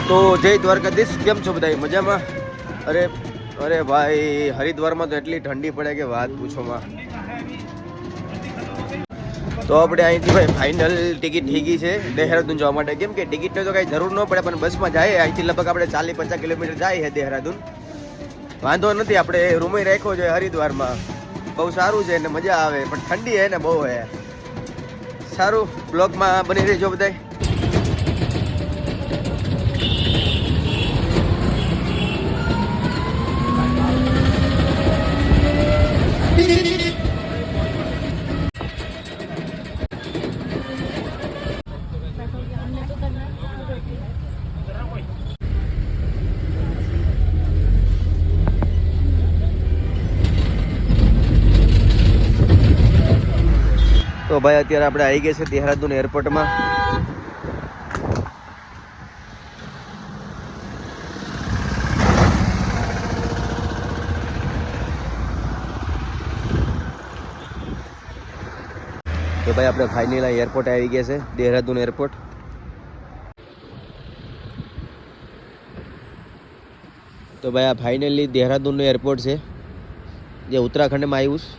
તો જય દ્વારકાધીશ, કેમ છો બધા મજામાં? અરે અરે ભાઈ, હરિદ્વારમાં તો એટલી ઠંડી પડે કે વાત પૂછોમાં. તો આપણે અહીંથી ભાઈ ફાઇનલ ટિકિટ થઈ ગઈ છે દેહરાદૂન જવા માટે. કેમ કે ટિકિટની તો કાંઈ જરૂર ન પડે, પણ બસમાં જાય અહીંથી લગભગ આપણે 40-50 કિલોમીટર જાય છે દેહરાદૂન. વાંધો નથી, આપણે રૂમે રાખ્યો છે હરિદ્વારમાં. બહુ સારું છે ને મજા આવે, પણ ઠંડી હે ને બહુ હે. સારું, બ્લોગમાં બની રહેજો બધાય. તો ભાઈ અત્યારે આપણે આવી ગયા છે દેહરાદૂન એરપોર્ટમાં. તો ભાઈ આપણે ફાઇનલ એરપોર્ટ આવી ગયા છે, દેહરાદૂન એરપોર્ટ. તો ભાઈ આ ફાઇનલી દેહરાદૂનનું એરપોર્ટ છે, જે ઉત્તરાખંડમાં આવ્યું છે.